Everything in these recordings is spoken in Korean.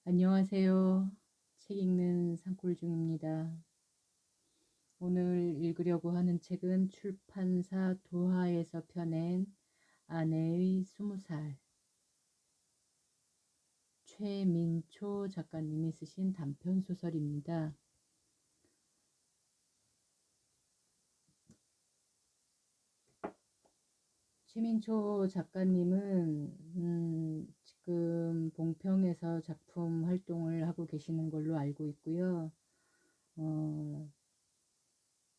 안녕하세요. 책 읽는 산골중입니다. 오늘 읽으려고 하는 책은 출판사 도하에서 펴낸 아내의 20살, 최민초 작가님이 쓰신 단편소설입니다. 최민초 작가님은 지금 봉평에서 작품 활동을 하고 계시는 걸로 알고 있고요.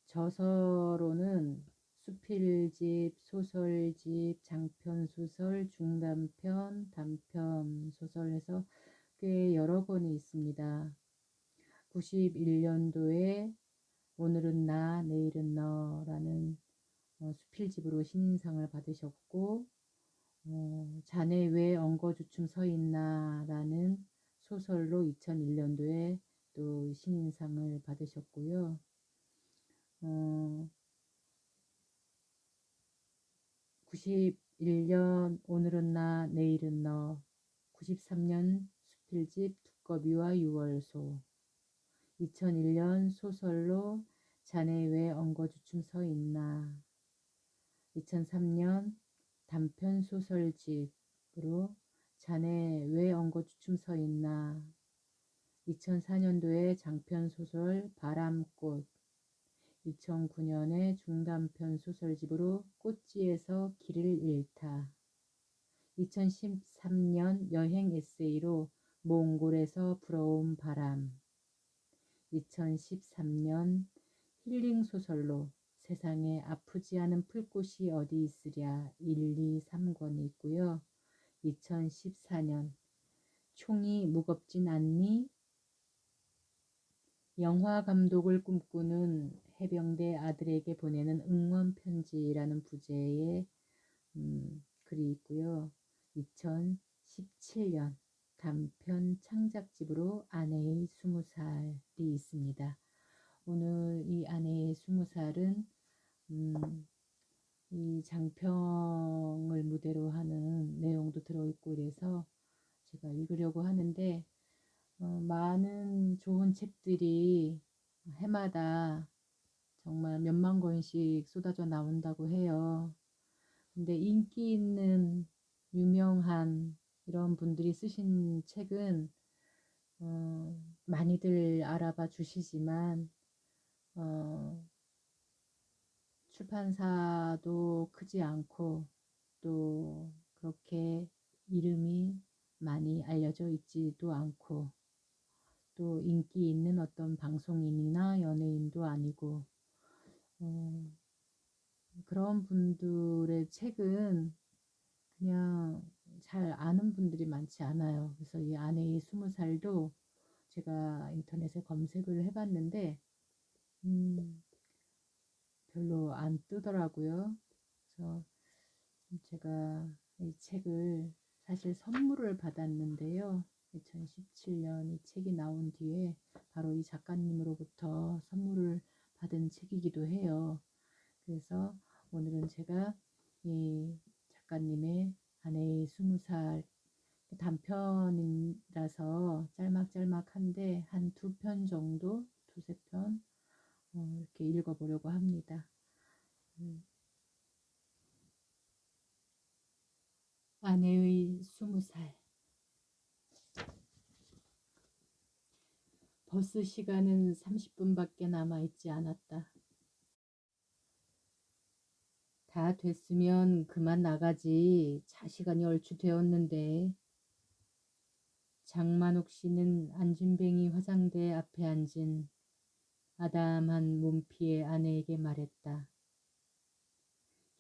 저서로는 수필집, 소설집, 장편소설, 중단편, 단편소설 해서 꽤 여러 권이 있습니다. 91년도에 오늘은 나, 내일은 너라는 수필집으로 신인상을 받으셨고, 자네 왜 엉거주춤 서 있나 라는 소설로 2001년도에 또 신인상을 받으셨고요. 91년 오늘은 나 내일은 너, 93년 수필집 두꺼비와 6월소, 2001년 소설로 자네 왜 엉거주춤 서 있나, 2003년 단편 소설집으로 자네 왜 엉거주춤 서 있나, 2004년도에 장편 소설 바람꽃, 2009년에 중단편 소설집으로 꽃지에서 길을 잃다, 2013년 여행 에세이로 몽골에서 불어온 바람, 2013년 힐링 소설로 세상에 아프지 않은 풀꽃이 어디 있으랴 1, 2, 3권이 있고요. 2014년 총이 무겁진 않니? 영화 감독을 꿈꾸는 해병대 아들에게 보내는 응원 편지라는 부제의 글이 있고요. 2017년 단편 창작집으로 아내의 20살이 있습니다. 오늘 이 아내의 20살은 이 장평을 무대로 하는 내용도 들어있고 이래서 제가 읽으려고 하는데 많은 좋은 책들이 해마다 정말 몇만 권씩 쏟아져 나온다고 해요. 근데 인기 있는 유명한 이런 분들이 쓰신 책은 많이들 알아봐 주시지만 출판사도 크지 않고 또 그렇게 이름이 많이 알려져 있지도 않고 또 인기 있는 어떤 방송인이나 연예인도 아니고 그런 분들의 책은 그냥 잘 아는 분들이 많지 않아요. 그래서 이 아내의 20살도 제가 인터넷에 검색을 해봤는데 별로 안 뜨더라고요. 그래서 제가 이 책을 사실 선물을 받았는데요. 2017년 이 책이 나온 뒤에 바로 이 작가님으로부터 선물을 받은 책이기도 해요. 그래서 오늘은 제가 이 작가님의 아내의 20살 단편이라서 짤막짤막한데 한 2편 정도, 두세 편 이렇게 읽어보려고 합니다. 아내의 20살. 버스 시간은 30분밖에 남아있지 않았다. 다 됐으면 그만 나가지. 차 시간이 얼추 되었는데. 장만옥 씨는 안진뱅이 화장대 앞에 앉은 아담한 몸피의 아내에게 말했다.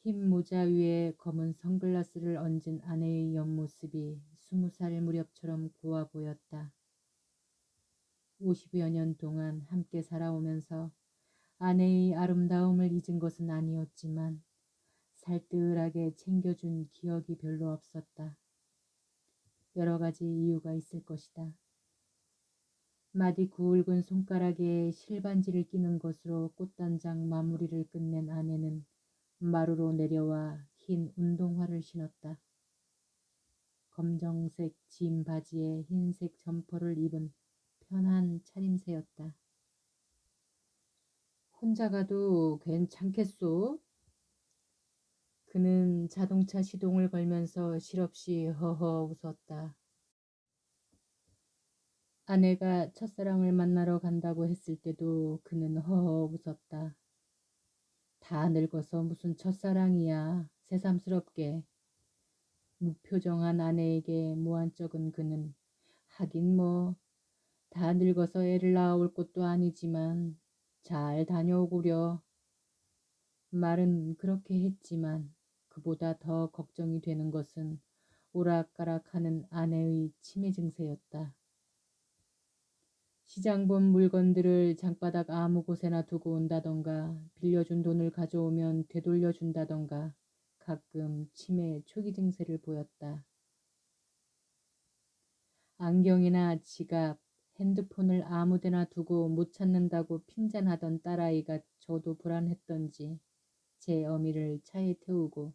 흰 모자 위에 검은 선글라스를 얹은 아내의 옆모습이 20살 무렵처럼 고와 보였다. 50여 년 동안 함께 살아오면서 아내의 아름다움을 잊은 것은 아니었지만 살뜰하게 챙겨준 기억이 별로 없었다. 여러 가지 이유가 있을 것이다. 마디 굵은 손가락에 실반지를 끼는 것으로 꽃단장 마무리를 끝낸 아내는 마루로 내려와 흰 운동화를 신었다. 검정색 진 바지에 흰색 점퍼를 입은 편한 차림새였다. 혼자 가도 괜찮겠소? 그는 자동차 시동을 걸면서 실없이 허허 웃었다. 아내가 첫사랑을 만나러 간다고 했을 때도 그는 허허 웃었다. 다 늙어서 무슨 첫사랑이야. 새삼스럽게. 무표정한 아내에게 무한쩍은 그는 하긴 뭐 다 늙어서 애를 낳아올 것도 아니지만 잘 다녀오구려. 말은 그렇게 했지만 그보다 더 걱정이 되는 것은 오락가락하는 아내의 치매 증세였다. 시장 본 물건들을 장바닥 아무 곳에나 두고 온다던가 빌려준 돈을 가져오면 되돌려준다던가 가끔 치매 초기 증세를 보였다. 안경이나 지갑, 핸드폰을 아무데나 두고 못 찾는다고 핀잔하던 딸아이가 저도 불안했던지 제 어미를 차에 태우고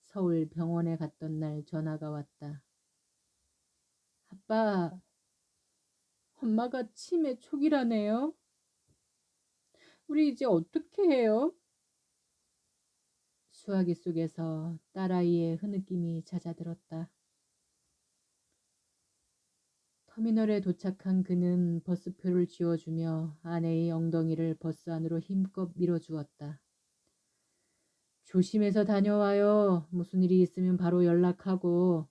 서울 병원에 갔던 날 전화가 왔다. 아빠, 엄마가 치매 초기라네요. 우리 이제 어떻게 해요? 수화기 속에서 딸아이의 흐느낌이 잦아들었다. 터미널에 도착한 그는 버스표를 쥐어주며 아내의 엉덩이를 버스 안으로 힘껏 밀어주었다. 조심해서 다녀와요. 무슨 일이 있으면 바로 연락하고.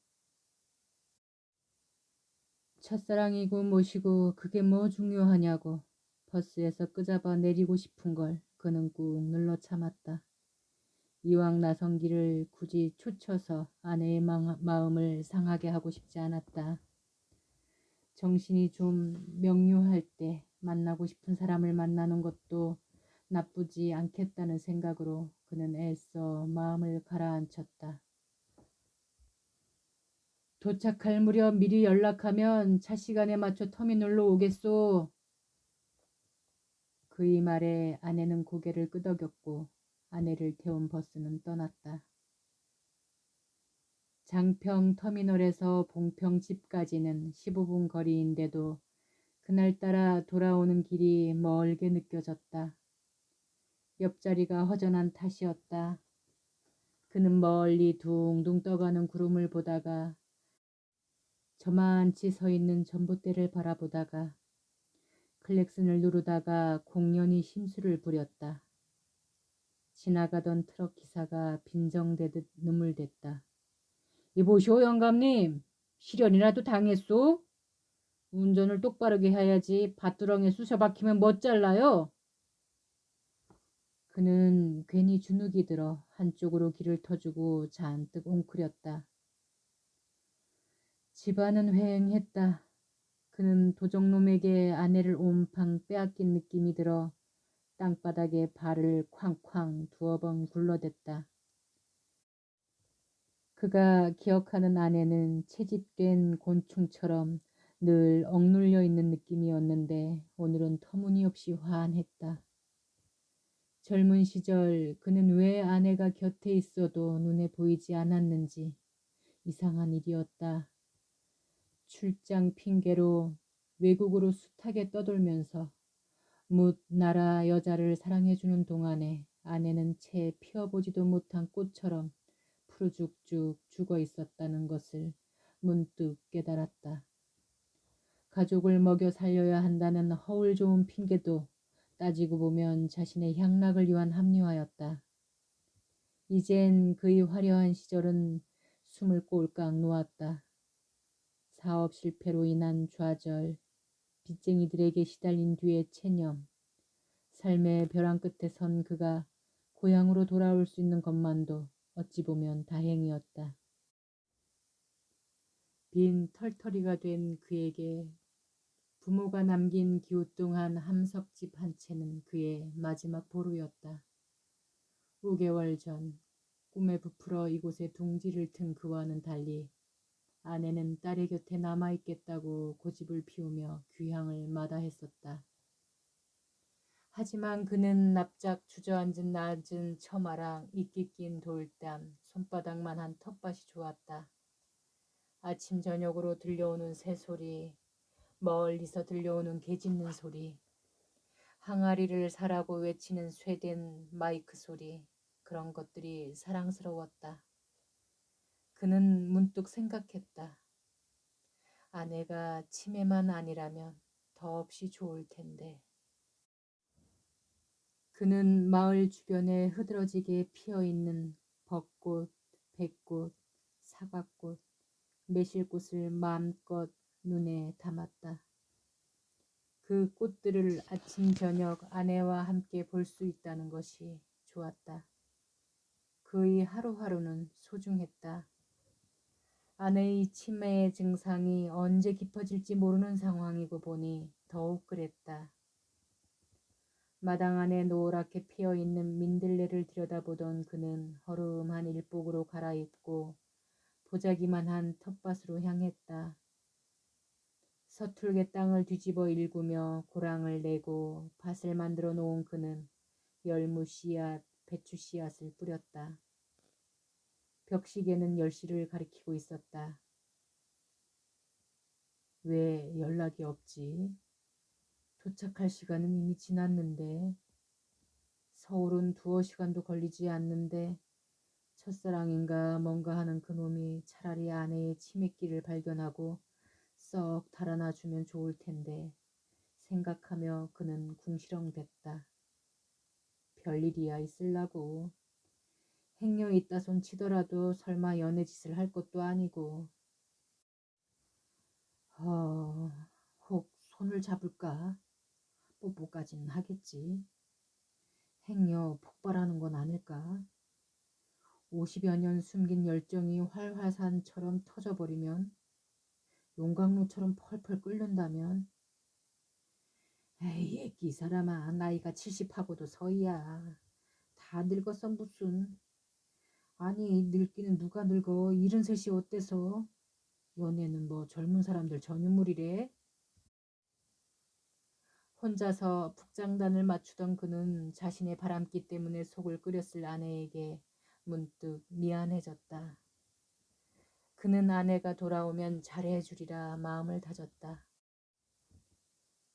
첫사랑이고 뭐시고 그게 뭐 중요하냐고. 버스에서 끄잡아 내리고 싶은 걸 그는 꾹 눌러 참았다. 이왕 나선 길을 굳이 초쳐서 아내의 마음을 상하게 하고 싶지 않았다. 정신이 좀 명료할 때 만나고 싶은 사람을 만나는 것도 나쁘지 않겠다는 생각으로 그는 애써 마음을 가라앉혔다. 도착할 무렵 미리 연락하면 차 시간에 맞춰 터미널로 오겠소. 그의 말에 아내는 고개를 끄덕였고 아내를 태운 버스는 떠났다. 장평 터미널에서 봉평 집까지는 15분 거리인데도 그날따라 돌아오는 길이 멀게 느껴졌다. 옆자리가 허전한 탓이었다. 그는 멀리 둥둥 떠가는 구름을 보다가 저만치 서 있는 전봇대를 바라보다가 클렉슨을 누르다가 공연히 심술을 부렸다. 지나가던 트럭 기사가 빈정대듯 눈물댔다. 이보시오 영감님, 실연이라도 당했소? 운전을 똑바르게 해야지 밭두렁에 쑤셔 박히면 못 잘라요. 그는 괜히 주눅이 들어 한쪽으로 길을 터주고 잔뜩 웅크렸다. 집안은 휑했다. 그는 도적놈에게 아내를 온팡 빼앗긴 느낌이 들어 땅바닥에 발을 쾅쾅 두어 번 굴러댔다. 그가 기억하는 아내는 채집된 곤충처럼 늘 억눌려 있는 느낌이었는데 오늘은 터무니없이 화한했다. 젊은 시절 그는 왜 아내가 곁에 있어도 눈에 보이지 않았는지 이상한 일이었다. 출장 핑계로 외국으로 숱하게 떠돌면서 묻 나라 여자를 사랑해주는 동안에 아내는 채 피어보지도 못한 꽃처럼 푸르죽죽 죽어 있었다는 것을 문득 깨달았다. 가족을 먹여 살려야 한다는 허울 좋은 핑계도 따지고 보면 자신의 향락을 위한 합리화였다. 이젠 그의 화려한 시절은 숨을 꼴깍 놓았다. 사업 실패로 인한 좌절, 빚쟁이들에게 시달린 뒤의 체념, 삶의 벼랑 끝에 선 그가 고향으로 돌아올 수 있는 것만도 어찌 보면 다행이었다. 빈 털터리가 된 그에게 부모가 남긴 기우뚱한 함석집 한 채는 그의 마지막 보루였다. 5개월 전 꿈에 부풀어 이곳에 둥지를 튼 그와는 달리 아내는 딸의 곁에 남아있겠다고 고집을 피우며 귀향을 마다했었다. 하지만 그는 납작 주저앉은 낮은 처마랑 이끼 낀 돌담, 손바닥만한 텃밭이 좋았다. 아침 저녁으로 들려오는 새소리, 멀리서 들려오는 개 짖는 소리, 항아리를 사라고 외치는 쇠된 마이크 소리, 그런 것들이 사랑스러웠다. 그는 문득 생각했다. 아내가 치매만 아니라면 더없이 좋을 텐데. 그는 마을 주변에 흐드러지게 피어있는 벚꽃, 백꽃, 사과꽃, 매실꽃을 마음껏 눈에 담았다. 그 꽃들을 아침 저녁 아내와 함께 볼 수 있다는 것이 좋았다. 그의 하루하루는 소중했다. 아내의 치매의 증상이 언제 깊어질지 모르는 상황이고 보니 더욱 그랬다. 마당 안에 노랗게 피어있는 민들레를 들여다보던 그는 허름한 일복으로 갈아입고 보자기만한 텃밭으로 향했다. 서툴게 땅을 뒤집어 일구며 고랑을 내고 밭을 만들어 놓은 그는 열무 씨앗, 배추 씨앗을 뿌렸다. 벽시계는 10시를 가리키고 있었다. 왜 연락이 없지? 도착할 시간은 이미 지났는데. 서울은 2시간도 걸리지 않는데 첫사랑인가 뭔가 하는 그놈이 차라리 아내의 치매길을 발견하고 썩 달아나 주면 좋을 텐데 생각하며 그는 궁시렁댔다. 별일이야 있을라고. 행여 있다 손 치더라도 설마 연애 짓을 할 것도 아니고. 혹 손을 잡을까? 뽀뽀까지는 하겠지. 행여 폭발하는 건 아닐까? 50여 년 숨긴 열정이 활활산처럼 터져버리면, 용광로처럼 펄펄 끓는다면. 에이, 애기 이 사람아, 나이가 70하고도 서이야. 다 늙었어 무슨. 아니, 늙기는 누가 늙어. 73이 어때서. 연애는 뭐 젊은 사람들 전유물이래. 혼자서 북장단을 맞추던 그는 자신의 바람기 때문에 속을 끓였을 아내에게 문득 미안해졌다. 그는 아내가 돌아오면 잘해주리라 마음을 다졌다.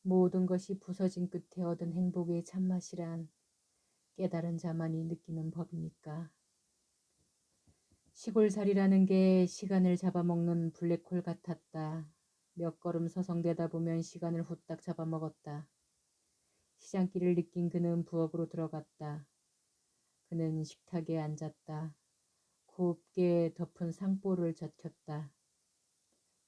모든 것이 부서진 끝에 얻은 행복의 참맛이란 깨달은 자만이 느끼는 법이니까. 시골살이라는 게 시간을 잡아먹는 블랙홀 같았다. 몇 걸음 서성대다 보면 시간을 후딱 잡아먹었다. 시장길을 느낀 그는 부엌으로 들어갔다. 그는 식탁에 앉았다. 곱게 덮은 상보를 젖혔다.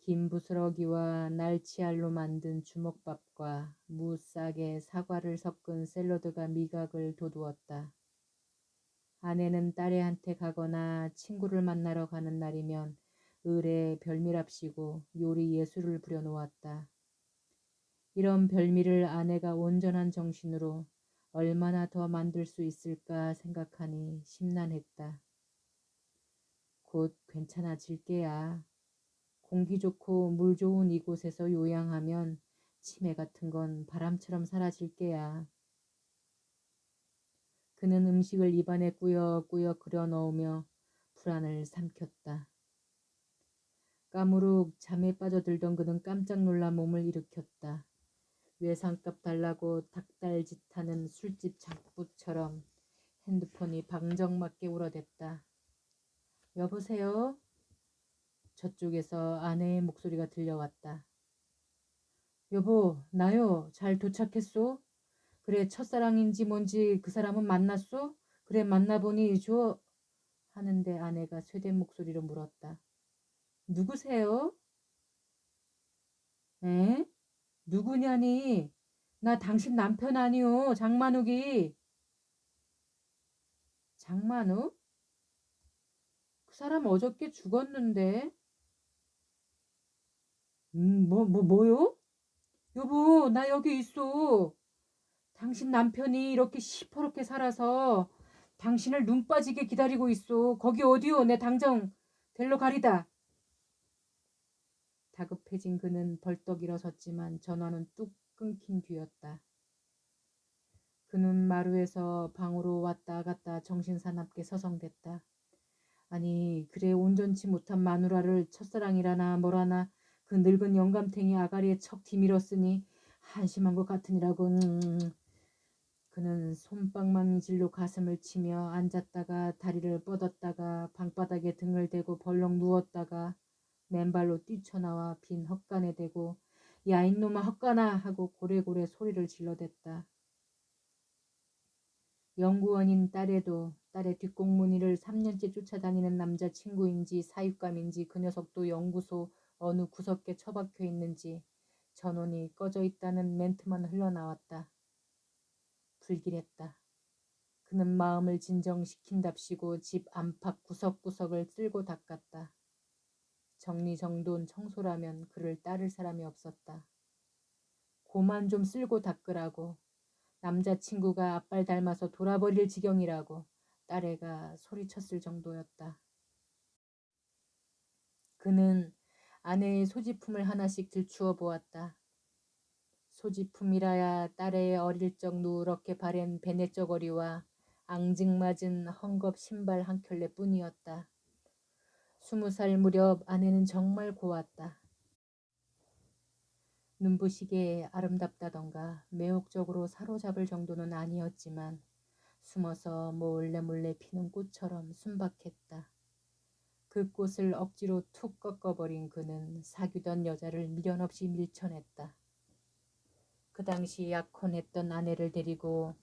긴 부스러기와 날치알로 만든 주먹밥과 무싹에 사과를 섞은 샐러드가 미각을 돋우었다. 아내는 딸애한테 가거나 친구를 만나러 가는 날이면 을에 별미랍시고 요리 예술을 부려놓았다. 이런 별미를 아내가 온전한 정신으로 얼마나 더 만들 수 있을까 생각하니 심란했다. 곧 괜찮아질 게야. 공기 좋고 물 좋은 이곳에서 요양하면 치매 같은 건 바람처럼 사라질 게야. 그는 음식을 입안에 꾸역꾸역 그려 넣으며 불안을 삼켰다. 까무룩 잠에 빠져들던 그는 깜짝 놀라 몸을 일으켰다. 외상값 달라고 닭달짓하는 술집 장부처럼 핸드폰이 방정맞게 울어댔다. 여보세요? 저쪽에서 아내의 목소리가 들려왔다. 여보, 나요. 잘 도착했소? 그래, 첫사랑인지 뭔지 그 사람은 만났소? 그래, 만나보니 하는데 아내가 쇠된 목소리로 물었다. 누구세요? 에? 누구냐니? 나 당신 남편 아니오. 장만욱이. 장만욱? 그 사람 어저께 죽었는데. 뭐요? 여보, 나 여기 있어. 당신 남편이 이렇게 시퍼렇게 살아서 당신을 눈 빠지게 기다리고 있어. 거기 어디요? 내 당장 데리러 가리다. 다급해진 그는 벌떡 일어섰지만 전화는 뚝 끊긴 뒤였다. 그는 마루에서 방으로 왔다 갔다 정신사납게 서성댔다. 아니 그래 온전치 못한 마누라를 첫사랑이라나 뭐라나 그 늙은 영감탱이 아가리에 척 뒤밀었으니 한심한 것 같으니라고. 그는 손방망이질로 가슴을 치며 앉았다가 다리를 뻗었다가 방바닥에 등을 대고 벌렁 누웠다가 맨발로 뛰쳐나와 빈 헛간에 대고 야 이놈아 헛간아 하고 고래고래 소리를 질러댔다. 연구원인 딸의 뒷공무니를 3년째 쫓아다니는 남자친구인지 사육감인지 그 녀석도 연구소 어느 구석에 처박혀 있는지 전원이 꺼져 있다는 멘트만 흘러나왔다. 불길했다. 그는 마음을 진정시킨답시고 집 안팎 구석구석을 쓸고 닦았다. 정리정돈 청소라면 그를 따를 사람이 없었다. 고만 좀 쓸고 닦으라고. 남자친구가 아빠를 닮아서 돌아버릴 지경이라고 딸애가 소리쳤을 정도였다. 그는 아내의 소지품을 하나씩 들추어 보았다. 소지품이라야 딸애의 어릴 적 누렇게 바랜 베네저고리와 앙증맞은 헝겊 신발 한 켤레 뿐이었다. 20살 무렵 아내는 정말 고왔다. 눈부시게 아름답다던가 매혹적으로 사로잡을 정도는 아니었지만 숨어서 몰래 피는 꽃처럼 순박했다. 그 꽃을 억지로 툭 꺾어버린 그는 사귀던 여자를 미련 없이 밀쳐냈다. 그 당시 약혼했던 아내를 데리고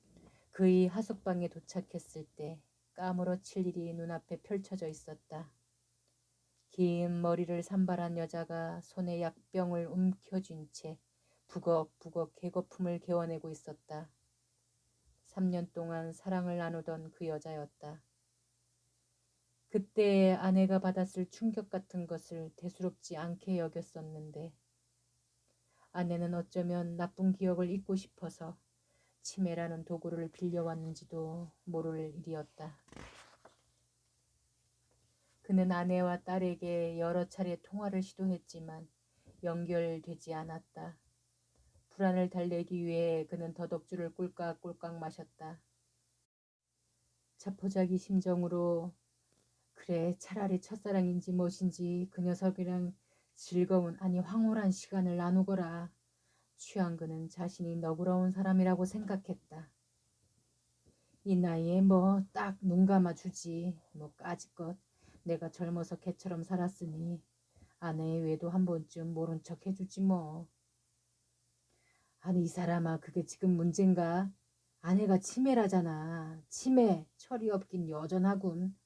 그의 하숙방에 도착했을 때 까무러칠 일이 눈앞에 펼쳐져 있었다. 긴 머리를 산발한 여자가 손에 약병을 움켜쥔 채 부걱부걱 개거품을 개어내고 있었다. 3년 동안 사랑을 나누던 그 여자였다. 그때 아내가 받았을 충격 같은 것을 대수롭지 않게 여겼었는데 아내는 어쩌면 나쁜 기억을 잊고 싶어서 치매라는 도구를 빌려왔는지도 모를 일이었다. 그는 아내와 딸에게 여러 차례 통화를 시도했지만 연결되지 않았다. 불안을 달래기 위해 그는 더덕주를 꿀깍꿀깍 마셨다. 자포자기 심정으로 그래 차라리 첫사랑인지 무엇인지 그 녀석이랑 즐거운 아니 황홀한 시간을 나누거라. 취한 그는 자신이 너그러운 사람이라고 생각했다. 이 나이에 뭐 딱 눈 감아주지. 뭐 까짓것 내가 젊어서 개처럼 살았으니 아내의 외도 한 번쯤 모른 척 해주지 뭐. 아니 이 사람아 그게 지금 문제인가? 아내가 치매라잖아. 치매 철이 없긴 여전하군.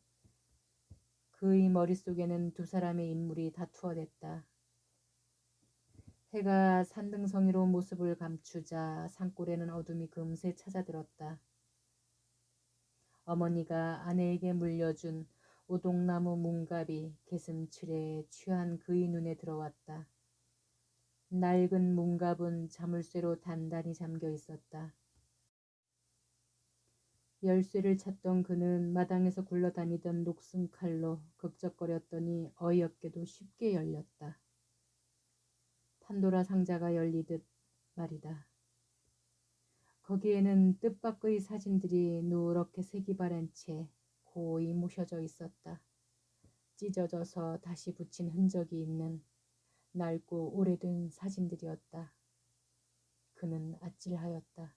그의 머릿속에는 두 사람의 인물이 다투어댔다. 해가 산등성이로운 모습을 감추자 산골에는 어둠이 금세 찾아들었다. 어머니가 아내에게 물려준 오동나무 문갑이 개슴츠레 취한 그의 눈에 들어왔다. 낡은 문갑은 자물쇠로 단단히 잠겨 있었다. 열쇠를 찾던 그는 마당에서 굴러다니던 녹슨 칼로 극적거렸더니 어이없게도 쉽게 열렸다. 판도라 상자가 열리듯 말이다. 거기에는 뜻밖의 사진들이 누렇게 색이 바랜 채 고이 모셔져 있었다. 찢어져서 다시 붙인 흔적이 있는 낡고 오래된 사진들이었다. 그는 아찔하였다.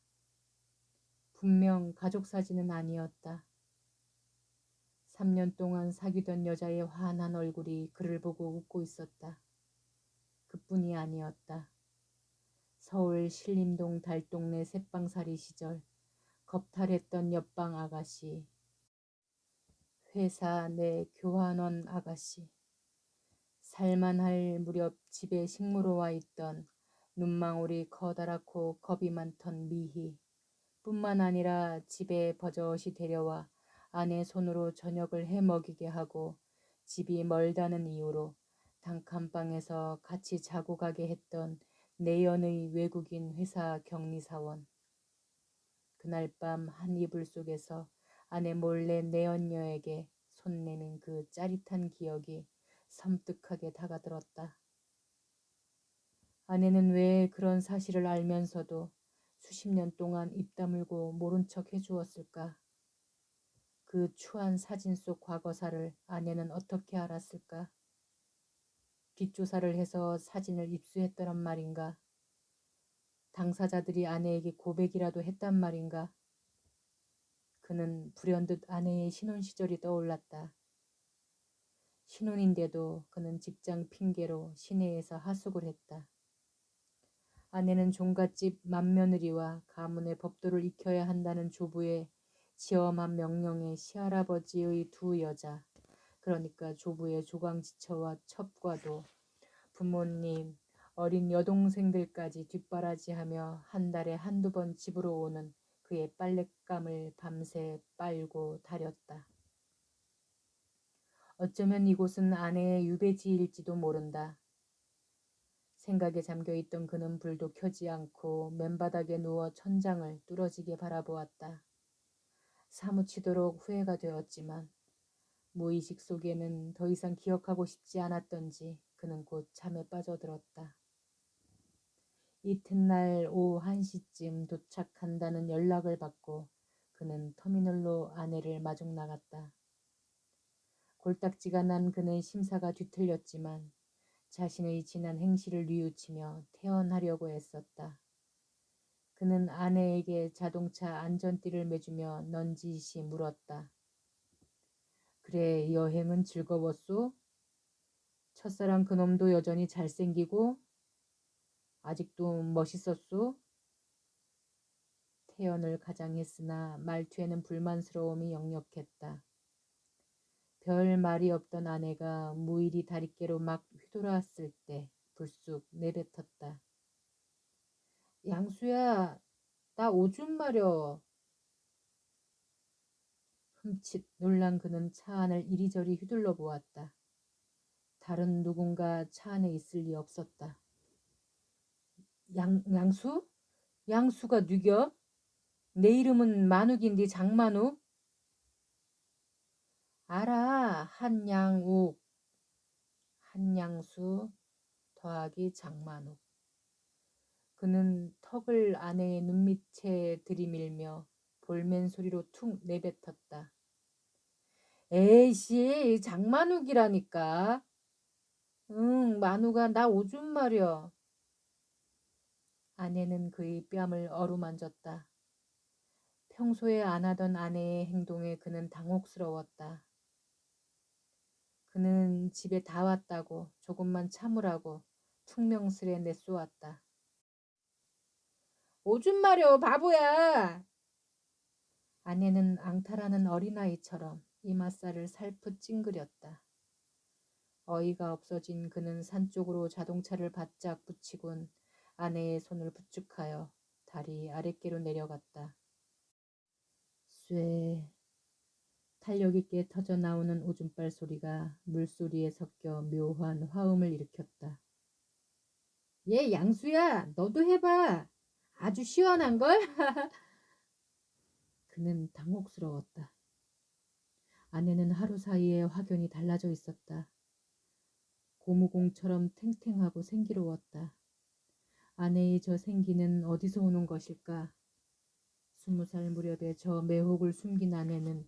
분명 가족 사진은 아니었다. 3년 동안 사귀던 여자의 환한 얼굴이 그를 보고 웃고 있었다. 그뿐이 아니었다. 서울 신림동 달동네 새빵살이 시절 겁탈했던 옆방 아가씨, 회사 내 교환원 아가씨, 살만할 무렵 집에 식모로 와 있던 눈망울이 커다랗고 겁이 많던 미희, 뿐만 아니라 집에 버젓이 데려와 아내 손으로 저녁을 해 먹이게 하고 집이 멀다는 이유로 단칸방에서 같이 자고 가게 했던 내연의 외국인 회사 격리사원. 그날 밤 한 이불 속에서 아내 몰래 내연녀에게 손 내민 그 짜릿한 기억이 섬뜩하게 다가들었다. 아내는 왜 그런 사실을 알면서도 수십 년 동안 입 다물고 모른 척 해주었을까? 그 추한 사진 속 과거사를 아내는 어떻게 알았을까? 뒷조사를 해서 사진을 입수했더란 말인가? 당사자들이 아내에게 고백이라도 했단 말인가? 그는 불현듯 아내의 신혼 시절이 떠올랐다. 신혼인데도 그는 직장 핑계로 시내에서 하숙을 했다. 아내는 종갓집 맏며느리와 가문의 법도를 익혀야 한다는 조부의 지엄한 명령에 시할아버지의 두 여자, 그러니까 조부의 조강지처와 첩과도 부모님, 어린 여동생들까지 뒷바라지하며 한 달에 한두 번 집으로 오는 그의 빨랫감을 밤새 빨고 다렸다. 어쩌면 이곳은 아내의 유배지일지도 모른다. 생각에 잠겨있던 그는 불도 켜지 않고 맨바닥에 누워 천장을 뚫어지게 바라보았다. 사무치도록 후회가 되었지만 무의식 속에는 더 이상 기억하고 싶지 않았던지 그는 곧 잠에 빠져들었다. 이튿날 오후 1시쯤 도착한다는 연락을 받고 그는 터미널로 아내를 마중 나갔다. 골딱지가 난 그는 심사가 뒤틀렸지만 자신의 지난 행실을 뉘우치며 태연하려고 애썼다. 그는 아내에게 자동차 안전띠를 매주며 넌지시 물었다. 그래, 여행은 즐거웠소? 첫사랑 그놈도 여전히 잘생기고 아직도 멋있었소? 태연을 가장했으나 말투에는 불만스러움이 역력했다. 별 말이 없던 아내가 무일이 다릿개로 막 휘돌았을 때 불쑥 내뱉었다. 양수야, 나 오줌 마려. 흠칫 놀란 그는 차 안을 이리저리 휘둘러 보았다. 다른 누군가 차 안에 있을 리 없었다. 양수? 양수가 누겨? 내 이름은 만욱인데 장만욱? 알아, 한양욱. 한양수 더하기 장만욱. 그는 턱을 아내의 눈밑에 들이밀며 볼멘 소리로 툭 내뱉었다. 에이씨, 장만욱이라니까. 응, 만우가 나 오줌 마려. 아내는 그의 뺨을 어루만졌다. 평소에 안 하던 아내의 행동에 그는 당혹스러웠다. 그는 집에 다 왔다고 조금만 참으라고 퉁명스레 내쏘았다. 오줌 마려, 바보야. 아내는 앙탈하는 어린아이처럼 이맛살을 살풋 찡그렸다. 어이가 없어진 그는 산 쪽으로 자동차를 바짝 붙이곤 아내의 손을 부축하여 다리 아랫개로 내려갔다. 쇠. 탄력 있게 터져 나오는 오줌발 소리가 물소리에 섞여 묘한 화음을 일으켰다. 얘 양수야, 너도 해봐. 아주 시원한걸? 그는 당혹스러웠다. 아내는 하루 사이에 확연히 달라져 있었다. 고무공처럼 탱탱하고 생기로웠다. 아내의 저 생기는 어디서 오는 것일까? 20살 무렵에 저 매혹을 숨긴 아내는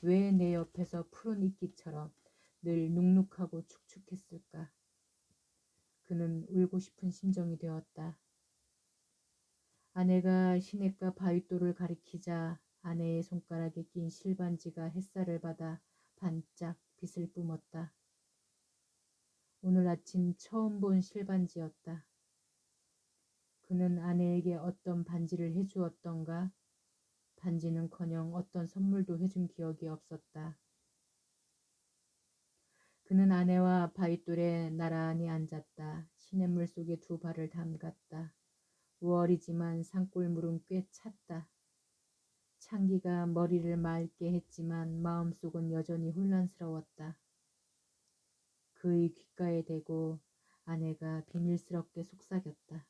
왜 내 옆에서 푸른 이끼처럼 늘 눅눅하고 축축했을까? 그는 울고 싶은 심정이 되었다. 아내가 시냇가 바윗돌을 가리키자 아내의 손가락에 낀 실반지가 햇살을 받아 반짝 빛을 뿜었다. 오늘 아침 처음 본 실반지였다. 그는 아내에게 어떤 반지를 해주었던가? 반지는커녕 어떤 선물도 해준 기억이 없었다. 그는 아내와 바윗돌에 나란히 앉았다. 시냇물 속에 두 발을 담갔다. 5월이지만 산골물은 꽤 찼다. 찬기가 머리를 맑게 했지만 마음속은 여전히 혼란스러웠다. 그의 귓가에 대고 아내가 비밀스럽게 속삭였다.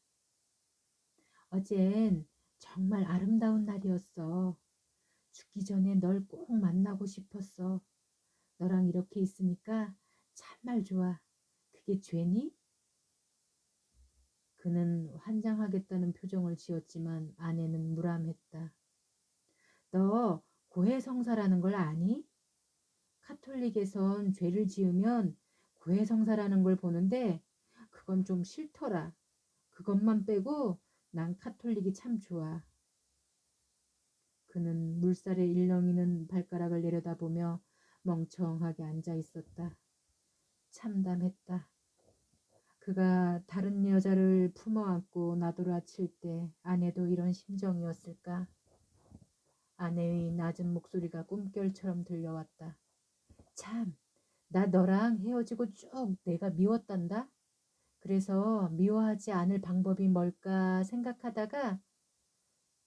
어젠 정말 아름다운 날이었어. 죽기 전에 널 꼭 만나고 싶었어. 너랑 이렇게 있으니까 참말 좋아. 그게 죄니? 그는 환장하겠다는 표정을 지었지만 아내는 무람했다. 너 고해성사라는 걸 아니? 카톨릭에선 죄를 지으면 고해성사라는 걸 보는데 그건 좀 싫더라. 그것만 빼고 난 카톨릭이 참 좋아. 그는 물살에 일렁이는 발가락을 내려다보며 멍청하게 앉아 있었다. 참담했다. 그가 다른 여자를 품어안고 나돌아칠 때 아내도 이런 심정이었을까? 아내의 낮은 목소리가 꿈결처럼 들려왔다. 참, 나 너랑 헤어지고 쭉 내가 미웠단다. 그래서 미워하지 않을 방법이 뭘까 생각하다가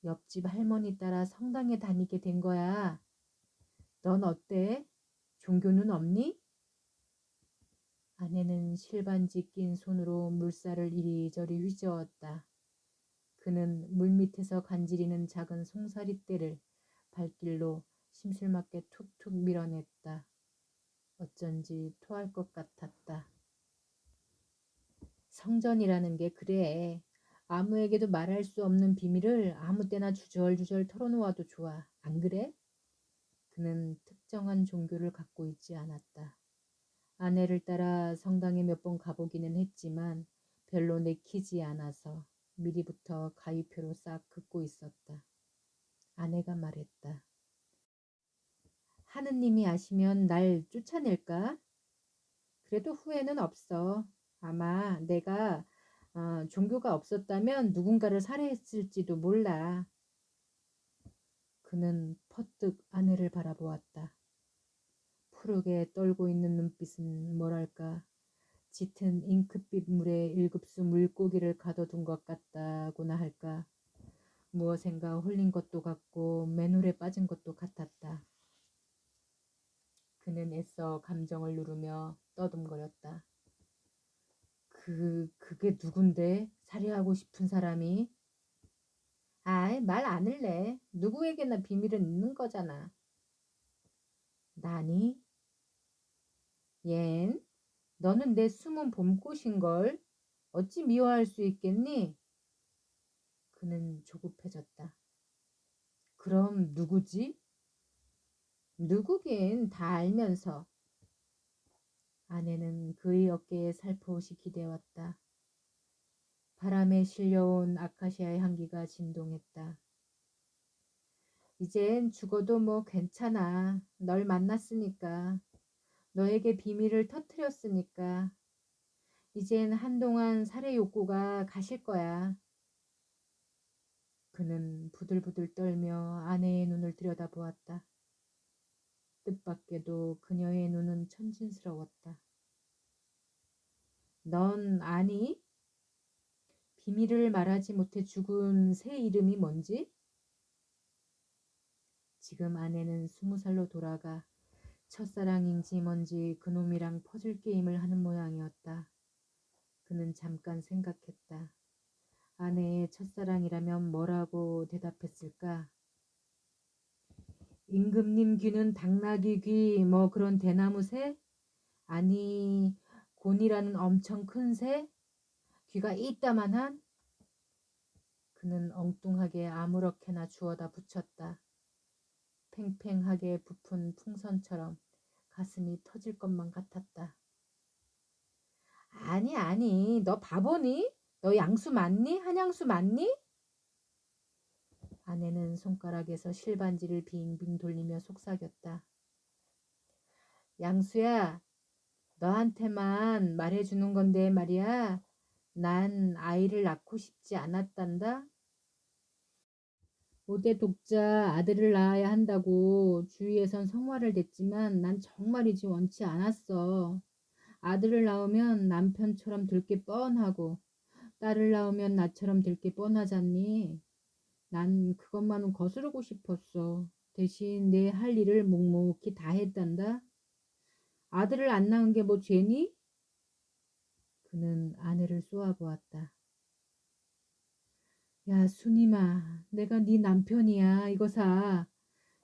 옆집 할머니 따라 성당에 다니게 된 거야. 넌 어때? 종교는 없니? 아내는 실반지 낀 손으로 물살을 이리저리 휘저었다. 그는 물밑에서 간지리는 작은 송사리떼를 발길로 심술맞게 툭툭 밀어냈다. 어쩐지 토할 것 같았다. 성전이라는 게 그래. 아무에게도 말할 수 없는 비밀을 아무 때나 주절주절 털어놓아도 좋아. 안 그래? 그는 특정한 종교를 갖고 있지 않았다. 아내를 따라 성당에 몇 번 가보기는 했지만 별로 내키지 않아서 미리부터 가위표로 싹 긋고 있었다. 아내가 말했다. 하느님이 아시면 날 쫓아낼까? 그래도 후회는 없어. 아마 내가 종교가 없었다면 누군가를 살해했을지도 몰라. 그는 퍼뜩 아내를 바라보았다. 푸르게 떨고 있는 눈빛은 뭐랄까 짙은 잉크빛 물에 일급수 물고기를 가둬둔 것 같다고나 할까. 무엇인가 홀린 것도 같고 맨홀에 빠진 것도 같았다. 그는 애써 감정을 누르며 떠듬거렸다. 그게 누군데? 살해하고 싶은 사람이? 아이, 말 안 할래. 누구에게나 비밀은 있는 거잖아. 나니? 얜? 너는 내 숨은 봄꽃인걸. 어찌 미워할 수 있겠니? 그는 조급해졌다. 그럼 누구지? 누구긴 다 알면서. 아내는 그의 어깨에 살포시 기대었다. 바람에 실려온 아카시아의 향기가 진동했다. 이젠 죽어도 뭐 괜찮아. 널 만났으니까. 너에게 비밀을 터뜨렸으니까. 이젠 한동안 살해 욕구가 가실 거야. 그는 부들부들 떨며 아내의 눈을 들여다보았다. 뜻밖에도 그녀의 눈은 천진스러웠다. 넌 아니? 비밀을 말하지 못해 죽은 새 이름이 뭔지? 지금 아내는 20살로 돌아가 첫사랑인지 뭔지 그놈이랑 퍼즐 게임을 하는 모양이었다. 그는 잠깐 생각했다. 아내의 첫사랑이라면 뭐라고 대답했을까? 임금님 귀는 당나귀 귀, 뭐 그런 대나무 새? 아니, 곤이라는 엄청 큰 새? 귀가 이따만한? 그는 엉뚱하게 아무렇게나 주워다 붙였다. 팽팽하게 부푼 풍선처럼 가슴이 터질 것만 같았다. 아니, 너 바보니? 너 양수 맞니? 한양수 맞니? 아내는 손가락에서 실반지를 빙빙 돌리며 속삭였다. 양수야, 너한테만 말해주는 건데 말이야. 난 아이를 낳고 싶지 않았단다. 5대 독자 아들을 낳아야 한다고 주위에선 성화를 냈지만 난 정말이지 원치 않았어. 아들을 낳으면 남편처럼 될 게 뻔하고 딸을 낳으면 나처럼 될 게 뻔하잖니. 난 그것만은 거스르고 싶었어. 대신 내 할 일을 묵묵히 다 했단다. 아들을 안 낳은 게 뭐 죄니? 그는 아내를 쏘아보았다. 야, 순임아, 내가 네 남편이야. 이거 사.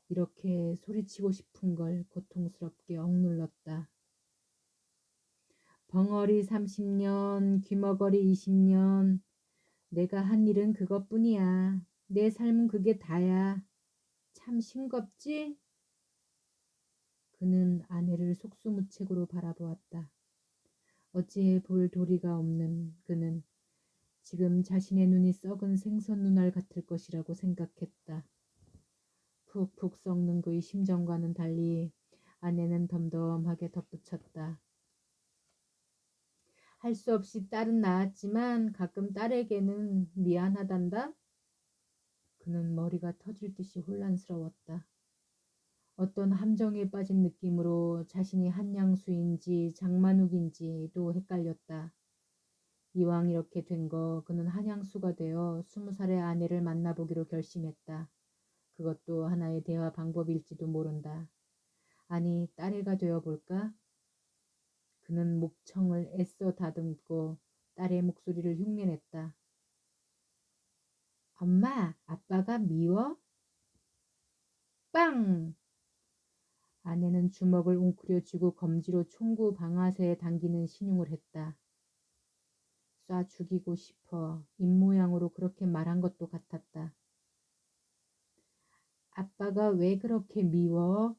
이렇게 소리치고 싶은 걸 고통스럽게 억눌렀다. 벙어리 30년, 귀머거리 20년. 내가 한 일은 그것뿐이야. 내 삶은 그게 다야. 참 싱겁지? 그는 아내를 속수무책으로 바라보았다. 어찌해 볼 도리가 없는 그는 지금 자신의 눈이 썩은 생선 눈알 같을 것이라고 생각했다. 푹푹 썩는 그의 심정과는 달리 아내는 덤덤하게 덧붙였다. 할 수 없이 딸은 낳았지만 가끔 딸에게는 미안하단다. 그는 머리가 터질 듯이 혼란스러웠다. 어떤 함정에 빠진 느낌으로 자신이 한양수인지 장만욱인지도 헷갈렸다. 이왕 이렇게 된 거 그는 한양수가 되어 20살의 아내를 만나보기로 결심했다. 그것도 하나의 대화 방법일지도 모른다. 아니, 딸애가 되어볼까? 그는 목청을 애써 다듬고 딸의 목소리를 흉내냈다. 엄마, 아빠가 미워? 빵! 아내는 주먹을 웅크려 쥐고 검지로 총구 방아쇠에 당기는 신용을 했다. 쏴 죽이고 싶어 입모양으로 그렇게 말한 것도 같았다. 아빠가 왜 그렇게 미워?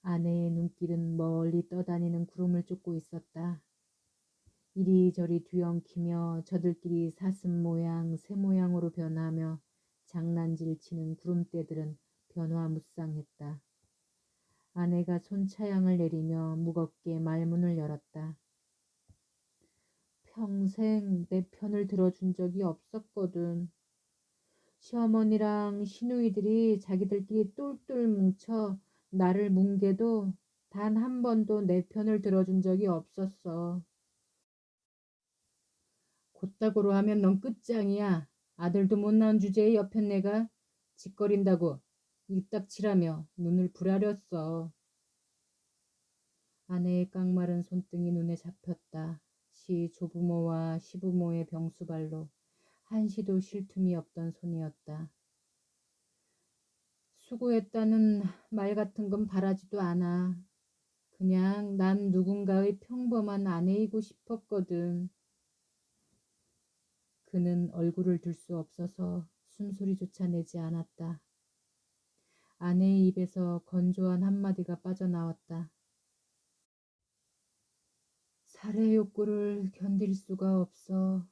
아내의 눈길은 멀리 떠다니는 구름을 쫓고 있었다. 이리저리 뒤엉키며 저들끼리 사슴 모양, 새 모양으로 변하며 장난질 치는 구름대들은 변화무쌍했다. 아내가 손차양을 내리며 무겁게 말문을 열었다. 평생 내 편을 들어준 적이 없었거든. 시어머니랑 시누이들이 자기들끼리 똘똘 뭉쳐 나를 뭉개도 단 한 번도 내 편을 들어준 적이 없었어. 곧다고로 하면 넌 끝장이야. 아들도 못 낳은 주제에 옆엔 내가 짓거린다고 입닥치라며 눈을 부라렸어. 아내의 깡마른 손등이 눈에 잡혔다. 조부모와 시부모의 병수발로 한시도 쉴 틈이 없던 손이었다. 수고했다는 말 같은 건 바라지도 않아. 그냥 난 누군가의 평범한 아내이고 싶었거든. 그는 얼굴을 들 수 없어서 숨소리조차 내지 않았다. 아내의 입에서 건조한 한마디가 빠져나왔다. 살해 욕구를 견딜 수가 없어.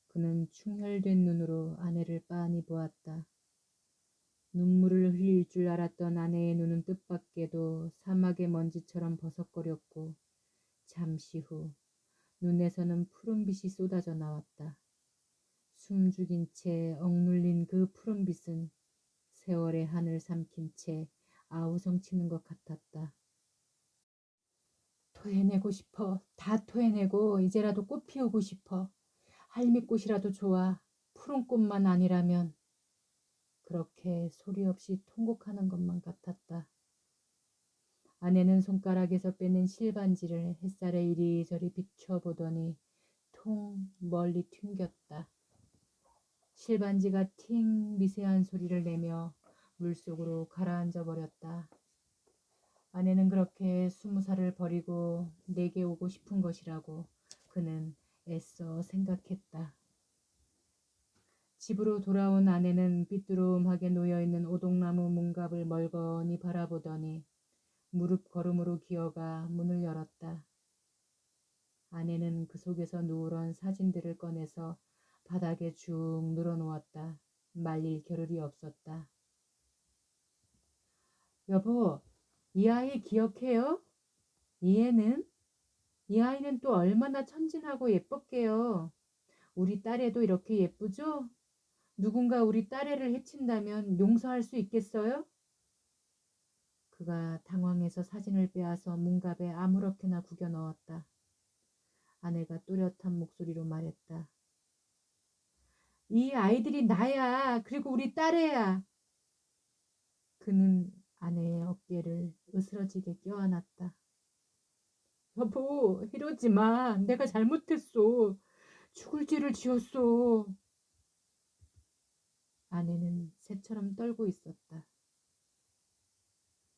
그는 충혈된 눈으로 아내를 빤히 보았다. 눈물을 흘릴 줄 알았던 아내의 눈은 뜻밖에도 사막의 먼지처럼 버석거렸고 잠시 후 눈에서는 푸른빛이 쏟아져 나왔다. 숨죽인 채 억눌린 그 푸른빛은 세월의 하늘 삼킨 채 아우성치는 것 같았다. 토해내고 싶어. 다 토해내고 이제라도 꽃 피우고 싶어. 할미꽃이라도 좋아. 푸른 꽃만 아니라면. 그렇게 소리 없이 통곡하는 것만 같았다. 아내는 손가락에서 빼낸 실반지를 햇살에 이리저리 비춰보더니 통 멀리 튕겼다. 실반지가 팅 미세한 소리를 내며 물속으로 가라앉아 버렸다. 아내는 그렇게 20살을 버리고 내게 오고 싶은 것이라고 그는 애써 생각했다. 집으로 돌아온 아내는 삐뚤음하게 놓여있는 오동나무 문갑을 멀거니 바라보더니 무릎 걸음으로 기어가 문을 열었다. 아내는 그 속에서 누런 사진들을 꺼내서 바닥에 쭉 늘어놓았다. 말릴 겨를이 없었다. 여보, 이 아이 기억해요? 이 애는? 이 아이는 또 얼마나 천진하고 예뻤게요. 우리 딸애도 이렇게 예쁘죠? 누군가 우리 딸애를 해친다면 용서할 수 있겠어요? 그가 당황해서 사진을 빼앗아 문갑에 아무렇게나 구겨 넣었다. 아내가 또렷한 목소리로 말했다. 이 아이들이 나야. 그리고 우리 딸애야. 그는 아내의 어깨를 으스러지게 껴안았다. 여보, 이러지 마. 내가 잘못했어. 죽을 죄를 지었어. 아내는 새처럼 떨고 있었다.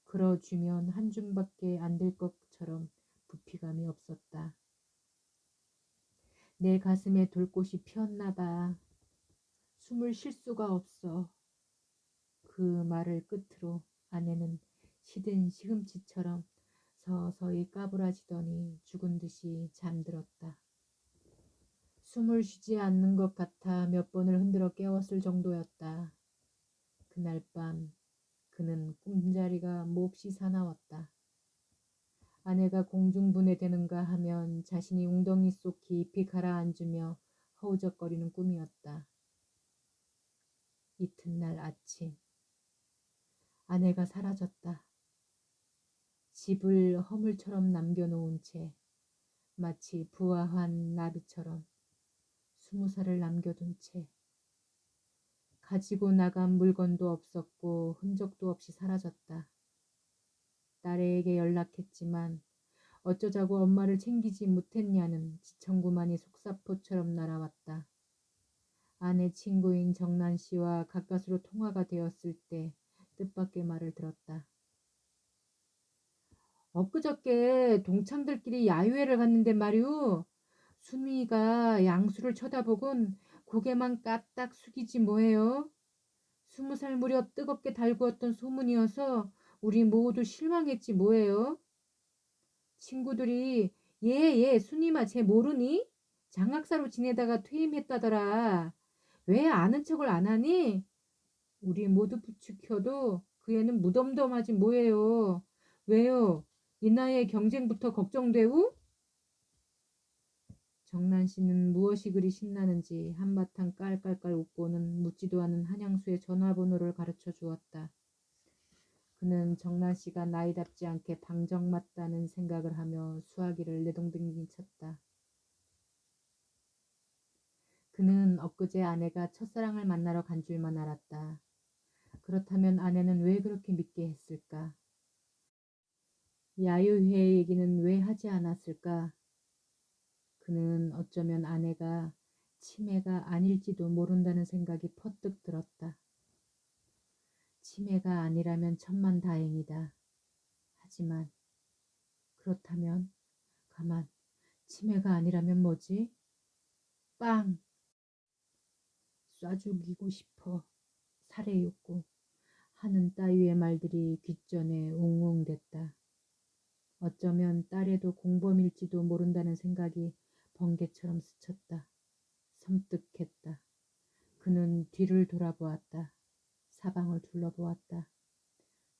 그러주면 한 줌밖에 안 될 것처럼 부피감이 없었다. 내 가슴에 돌꽃이 피었나 봐. 숨을 쉴 수가 없어. 그 말을 끝으로 아내는 시든 시금치처럼 서서히 까부라지더니 죽은 듯이 잠들었다. 숨을 쉬지 않는 것 같아 몇 번을 흔들어 깨웠을 정도였다. 그날 밤 그는 꿈자리가 몹시 사나웠다. 아내가 공중분해되는가 하면 자신이 웅덩이 속 깊이 가라앉으며 허우적거리는 꿈이었다. 이튿날 아침 아내가 사라졌다. 집을 허물처럼 남겨놓은 채 마치 부화한 나비처럼 20살을 남겨둔 채 가지고 나간 물건도 없었고 흔적도 없이 사라졌다. 딸에게 연락했지만 어쩌자고 엄마를 챙기지 못했냐는 지청구만이 속사포처럼 날아왔다. 아내 친구인 정난 씨와 가까스로 통화가 되었을 때 뜻밖의 말을 들었다. 엊그저께 동창들끼리 야유회를 갔는데 말이오. 순이가 양수를 쳐다보곤 고개만 까딱 숙이지 뭐해요. 20살 무렵 뜨겁게 달구었던 소문이어서 우리 모두 실망했지 뭐해요. 친구들이 얘 순이마 쟤 모르니? 장학사로 지내다가 퇴임했다더라. 왜 아는 척을 안 하니? 우리 모두 부추켜도 그 애는 무덤덤하지 뭐해요. 왜요? 이 나이에 경쟁부터 걱정되우? 정난 씨는 무엇이 그리 신나는지 한바탕 깔깔깔 웃고는 묻지도 않은 한양수의 전화번호를 가르쳐 주었다. 그는 정난 씨가 나이답지 않게 방정맞다는 생각을 하며 수화기를 내동댕이 쳤다. 그는 엊그제 아내가 첫사랑을 만나러 간 줄만 알았다. 그렇다면 아내는 왜 그렇게 믿게 했을까? 야유회 얘기는 왜 하지 않았을까? 그는 어쩌면 아내가 치매가 아닐지도 모른다는 생각이 퍼뜩 들었다. 치매가 아니라면 천만다행이다. 하지만 그렇다면 가만 치매가 아니라면 뭐지? 빵! 쏴 죽이고 싶어. 살해 욕구. 하는 따위의 말들이 귓전에 웅웅댔다. 어쩌면 딸애도 공범일지도 모른다는 생각이 번개처럼 스쳤다. 섬뜩했다. 그는 뒤를 돌아보았다. 사방을 둘러보았다.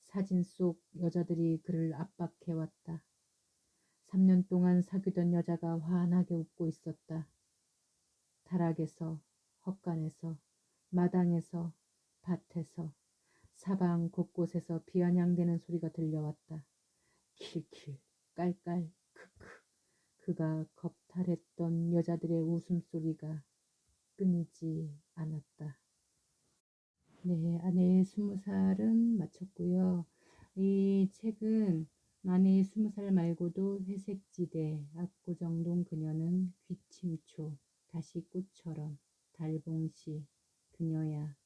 사진 속 여자들이 그를 압박해왔다. 3년 동안 사귀던 여자가 환하게 웃고 있었다. 다락에서, 헛간에서, 마당에서, 밭에서, 사방 곳곳에서 비아냥대는 소리가 들려왔다. 킬킬, 깔깔, 크크. 그가 겁탈했던 여자들의 웃음소리가 끊이지 않았다. 네, 아내의 20살은 마쳤고요. 이 책은 아내의 20살 말고도 회색지대, 압구정동 그녀는 귀침초, 다시 꽃처럼, 달봉시, 그녀야,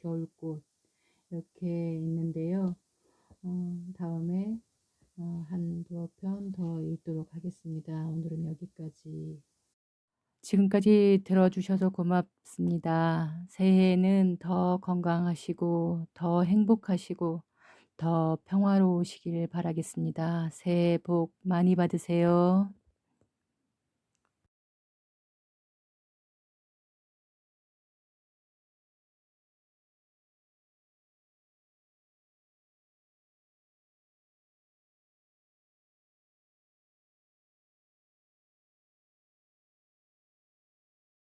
겨울꽃 이렇게 있는데요. 다음에 한두 편 더 읽도록 하겠습니다. 오늘은 여기까지. 지금까지 들어주셔서 고맙습니다. 새해에는 더 건강하시고 더 행복하시고 더 평화로우시길 바라겠습니다. 새해 복 많이 받으세요.